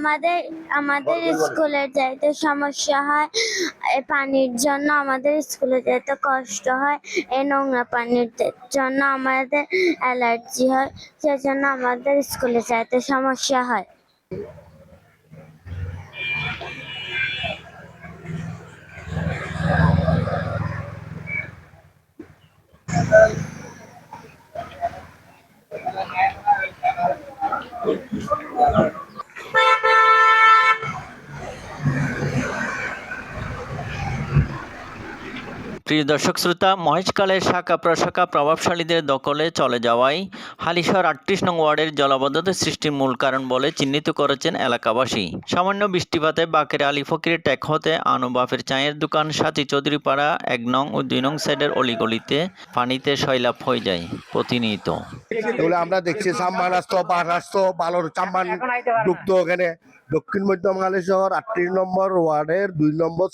আমাদের আমাদের স্কুলে যাইতে সমস্যা হয়, এই পানির জন্য আমাদের স্কুলে যেতে কষ্ট হয়। এই নোংরা পানির জন্য আমাদের অ্যালার্জি হয়, সেজন্য আমাদের স্কুলে যাইতে সমস্যা হয়। প্রিয় দর্শক শ্রোতা, মহেশখালের শাখা প্রশাখা প্রভাবশালীদের দখলে চলে যাওয়ায় হালিশহর ৩৮ নং ওয়ার্ডের জলাবদ্ধতা সৃষ্টির মূল কারণ বলে চিহ্নিত করেছেন এলাকাবাসী। সামান্য বৃষ্টিপাতে বাকের আলী ফকির টেক হতে আনু বাফের চায়ের দোকান সাথী চৌধুরী পাড়া ১ নং ও ২ নং সাইডের অলিগলিতে পানিতে সয়লাভ হয়ে যায় প্রতিনিয়ত। এগুলো আমরা দেখছি সাম্মান রাস্তা, পাহাড় রাস্তা, বালুর চাম্মান ঢুকতো এখানে। দক্ষিণ মধ্য হালিশহর ৩৮ নম্বর ওয়ার্ডের ২ নম্বর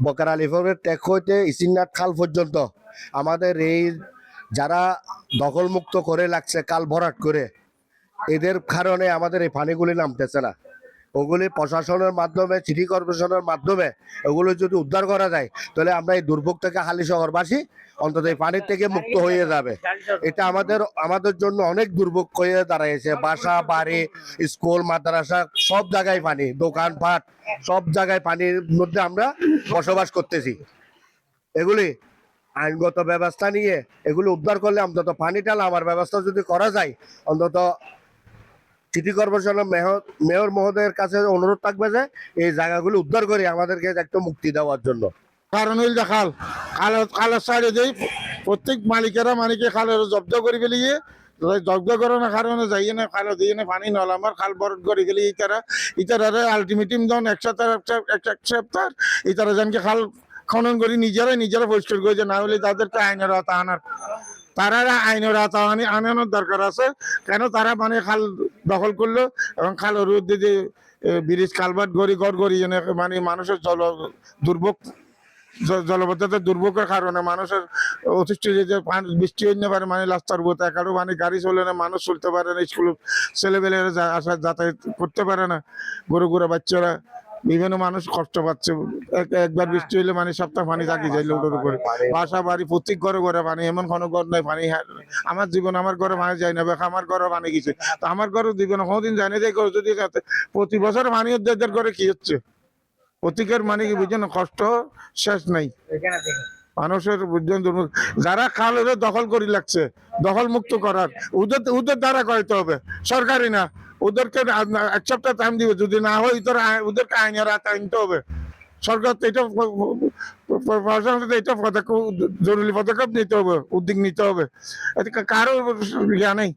বকের আলিফের টেক হইতে ইসিনাথ খাল পর্যন্ত আমাদের এই যারা দখলমুক্ত করে লাগছে কাল ভরাট করে, এদের কারণে আমাদের এই পানিগুলি নামতেছে না। ওগুলি প্রশাসনের মাধ্যমে, সিটি কর্পোরেশনের মাধ্যমে ওগুলো যদি উদ্ধার করা যায়, তাহলে আমরা এই দুর্ভোগ থেকে হালিশহরবাসী অন্তত এই পানির থেকে মুক্ত হয়ে যাবে। এটা আমাদের জন্য অনেক দুর্ভোগ হয়ে দাঁড়াইছে। বাসা বাড়ি, স্কুল, মাদ্রাসা সব জায়গায় পানি, দোকানপাট সব জায়গায় পানির মধ্যে আমরা বসবাস করতেছি। এগুলি আইনগত ব্যবস্থা নিয়ে এগুলো উদ্ধার করলে অন্তত পানিটা নামার ব্যবস্থা যদি করা যায়, অন্তত সিটি কর্পোরেশনের মেয়র মহোদয়ের কাছে অনুরোধ থাকবে যে এই জায়গাগুলো উদ্ধার করে আমাদেরকে একটু মুক্তি দেওয়ার জন্য। কারণ হইল খালের সাইডে যেই প্রত্যেক মালিকে খালের জব্দ করে ফেলিয়ে জব্দ করানোর কারণে যাইয়ে না খাল দিয়ে না পানি নলামার খাল বরদ করে গেলে ইতারা আলটিমেটাম দেন এক সপ্তাহ ইতারা জানকে খাল খনন করি নিজেরা পরিষ্কার করে, না হলে তাদেরকে আইনের আওতা আনার আইনের আওতা আনানোর দরকার আছে। কেন তারা মানে খাল দখল করলো এবং খালের মধ্যে যে ব্রিজ কালভার্ট গড়ি মানে মানুষের দুর্ভোগ, জলবদ্ধতার দুর্ভোগের কারণে মানুষের অতিষ্ঠ যে বৃষ্টি হইতে পারে, মানে রাস্তার উপর একারও মানে গাড়ি চলে না, মানুষ চলতে পারে না, স্কুল ছেলেবেলেরা যাতায়াত করতে পারে না, গরু বাচ্চারা বিভিন্ন মানুষ কষ্ট পাচ্ছে। একবার বৃষ্টি হইলে মানে সপ্তাহ পানি থাকি যায় লোকের উপরে। বাসা বাড়ি প্রত্যেক ঘরে পানি, এমন কোনো ঘর নাই পানি। আমার জীবন আমার ঘরে পানি যায় না, আমার ঘরে পানি গেছে, তো আমার ঘরে জীবনে কোনোদিন যায় না। যদি প্রতি বছর পানি ওদের ঘরে কি হচ্ছে, প্রতীকের মানে কি বুঝছেন, কষ্ট শেষ নাই মানুষের বুঝছেন। যারা খালের দখল করে লাগছে, দখল মুক্ত করার ওদের দ্বারা করাইতে হবে, সরকারি না। ওদেরকে এক সপ্তাহ টাইম দিবে, যদি না হয় ওদেরকে আইনের আওতায় আনতে হবে। সরকার তো এটা জরুরি পদক্ষেপ নিতে হবে, উদ্যোগ নিতে হবে। কারো ইয়া নেই,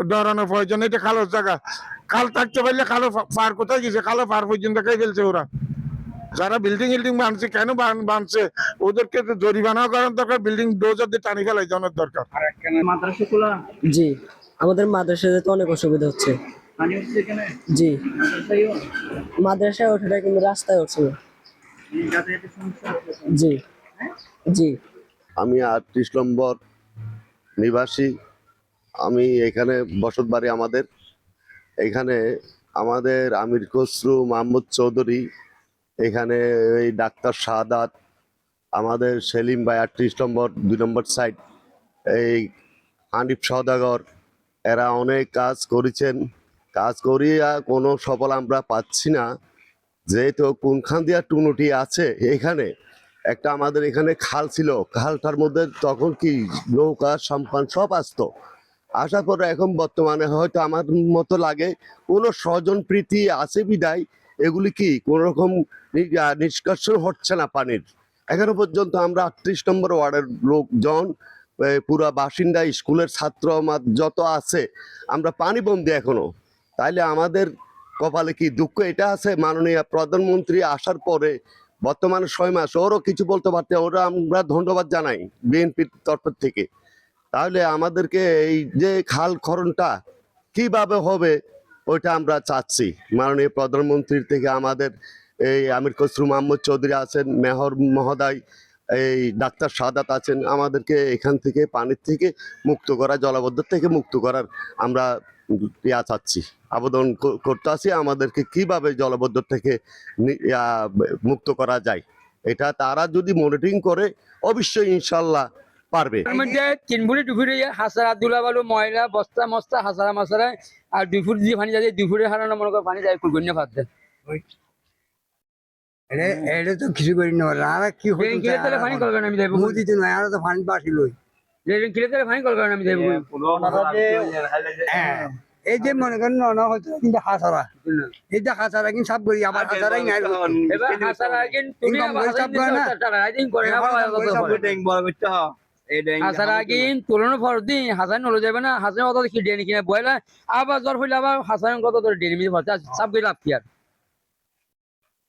ডরানোর প্রয়োজন। এটা খালের জায়গা, খাল থাকতে পারলে খালো পার কোথায় গেছে, খালো পার পর্যন্ত খেয়ে ফেলছে ওরা। যারা বিল্ডিং বানছে, কেন বানছে, ওদেরকে জরিমানা করার দরকার, বিল্ডিং ডোজার দিয়ে টানি ফেলাই দেওয়ার দরকার। জি, আমাদের মাদ্রাসাতে তো অনেক অসুবিধা হচ্ছে। জি, মাদ্রাসায় ওঠে কিন্তু রাস্তায় উঠছে না। জি জি, আমি ৩৮ নম্বর নিবাসী। আমি এখানে বসত বাড়ি আমাদের এখানে। আমাদের আমির খসরু, মোহাম্মদ চৌধুরী, এখানে এই ডাক্তার শাহাদাত, আমাদের সেলিম ভাই ৩৮ নম্বর ২ নম্বর সাইড, এই হানিফ সওদাগর, এরা অনেক কাজ করেছেন। কাজ করিয়া কোনো সফল আমরা পাচ্ছি না। যেহেতু কোনখান দিয়া টুনুটি আছে, এখানে একটা আমাদের এখানে খাল ছিল, খালটার মধ্যে তখন কি নৌকা সাম্পান সব আসতো। আসার পরে এখন বর্তমানে হয়তো আমার মতো লাগে কোনো স্বজন প্রীতি আছে বিদায় এগুলি কি কোনো রকম নিষ্কাশন হচ্ছে না পানির। এখনো পর্যন্ত আমরা ৩৮ নম্বর ওয়ার্ডের লোকজন, পুরা বাসিন্দা, স্কুলের ছাত্র যত আছে, আমরা পানি বন্দি এখনো। তাইলে আমাদের কপালে কি দুঃখ এটা আছে? মাননীয় প্রধানমন্ত্রী আসার পরে বর্তমানে ৬ মাস ওরও কিছু বলতে পারতে, ওরা আমরা ধন্যবাদ জানাই বিএনপির তরফ থেকে। তাহলে আমাদেরকে এই যে খাল খননটা কিভাবে হবে ওইটা আমরা চাচ্ছি মাননীয় প্রধানমন্ত্রীর থেকে। আমাদের এই আমির খসরু মোহাম্মদ চৌধুরী আছেন, মেয়র মহোদয়, এই ডাক্তার শাহাদাত আছেন, আমাদেরকে এখান থেকে পানির থেকে মুক্ত করা, জলাবদ্ধতা থেকে মুক্ত করার আমরা চাচ্ছি। আবেদন করতেছি আমাদেরকে কিভাবে জলাবদ্ধতা থেকে মুক্ত করা যায়। এটা তারা যদি মনিটরিং করে অবশ্যই ইনশাল্লাহ পারবে। এর মধ্যে 3 ফুট 2 ফুটে হাসারা দুলাবালু ময়লা বস্তা মস্তা হাসারা মাসারা আর 2 ফুট দিয়ে পানি যায় 2 ফুটের হারানো মনে করে পানি যায় কুলগন্যা ফাঁদতে এটা তো কিছু করি না আর কি ট্রেন কিলে তাহলে পানি কলকাতা আমি যাইব মুদি তো নয় আর তো পানি বাসিল ট্রেন কিলে তাহলে পানি কলকাতা আমি যাইব এই যে মনে করেন না হয়তো কিন্তু হাসারা এইটা হাসারা কিন্তু সব করি আবার হাসারাই নাই এবার হাসারা কিন তুমি আবার সব করে না তারা আইদিন করে না হাসারা কিন তুলনা ফরদি হাসান নলে যাবে না হাসান কত কি ডেনি কিনা বয়লা আবার জ্বর হইলে আবার হাসান কত তোর ডেনি মিলে ভরতে সব গই লাভ কি আর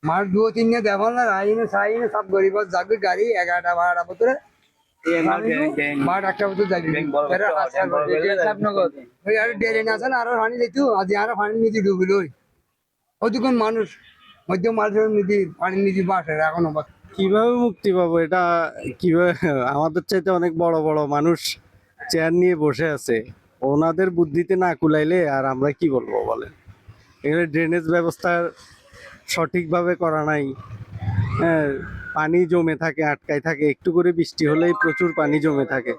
মার 2-3 নে দেওয়াল না রাইনে সাইনে সব গরিব যাবে গাড়ি 11টা 12টা ভিতরে মার একটা ভিতরে যাবি সব নগদ ওই আর ডেরে না আছে না আরো পানি দিতু আজ আর পানি নিতে ডুবিল ওইটুকুন মানুষ মধ্য মানুষের নিধি পানি নিধি বাসে এখনো কিভাবে মুক্তি পাবো এটা কিভাবে আমাদের চাইতে অনেক বড় বড় মানুষ চেয়ার নিয়ে বসে আছে ওনাদের বুদ্ধিতে না কুলাইলে আর আমরা কি বলবো বলেন এখানে ড্রেনেজ ব্যবস্থা সঠিকভাবে করা নাই হ্যাঁ পানি জমে থাকে আটকায় থাকে একটু করে বৃষ্টি হলেই প্রচুর পানি জমে থাকে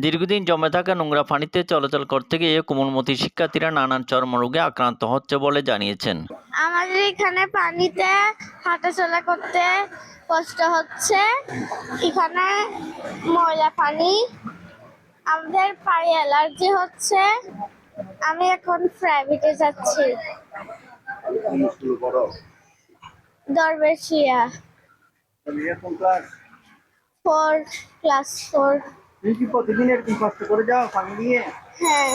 দীর্ঘদিন জমে থাকা নোংরা পানিতে চলাচল করতে গিয়ে কোমলমতি শিক্ষার্থীরা নানান চর্মরোগে আক্রান্ত হচ্ছে বলে জানিয়েছেন। আমাদের এখানে পানিতে হাঁটাচলা করতে কষ্ট হচ্ছে, এখানে ময়লা পানি, আমাদের পায়ে অ্যালার্জি হচ্ছে। আমি এখন প্রাইভেটে যাচ্ছি, দরবেশিয়া 4 ক্লাস 4। তুমি কি প্রতিদিন এরকম কষ্ট করে যাও পানি নিয়ে? হ্যাঁ,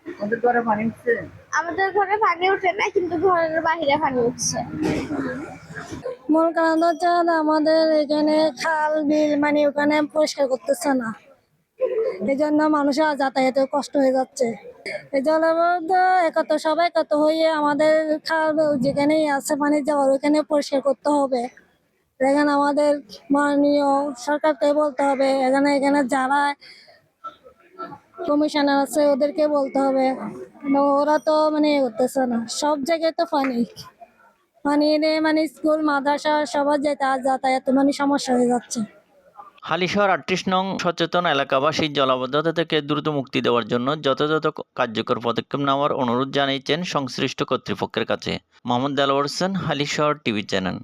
আমাদের ঘরে পানি উঠছে? আমাদের ঘরে পানি উঠে না, কিন্তু ঘরের বাইরে পানি উঠছে। মূল কারণ হচ্ছে আমাদের এখানে খাল বিল মানে ওখানে পরিষ্কার করতেছে না, এই জন্য মানুষের যাতায়াতে কষ্ট হয়ে যাচ্ছে। এই জলাবদ্ধ সবাই একত্র হয়ে আমাদের খাল যেখানেই আছে পানি যাওয়ার ওইখানে পরিষ্কার করতে হবে। এখানে আমাদের মাননীয় সরকারকে বলতে হবে, এখানে যারা কমিশনার আছে ওদেরকে বলতে হবে, ওরা তো মানে করতেছে না। সব জায়গায় তো পানি এনে মানে স্কুল মাদ্রাসা সবার যাতায়াত মানে সমস্যা হয়ে যাচ্ছে। হালিশহর 38 নং সচেতন এলাকাবাসী জলাবদ্ধতা থেকে দ্রুত মুক্তি দেওয়ার জন্য যথাযথ কার্যকর পদক্ষেপ নেওয়ার অনুরোধ জানিয়েছেন সংশ্লিষ্ট কর্তৃপক্ষের কাছে। Mohammad Delwar Hossain, Halishahar TV channel.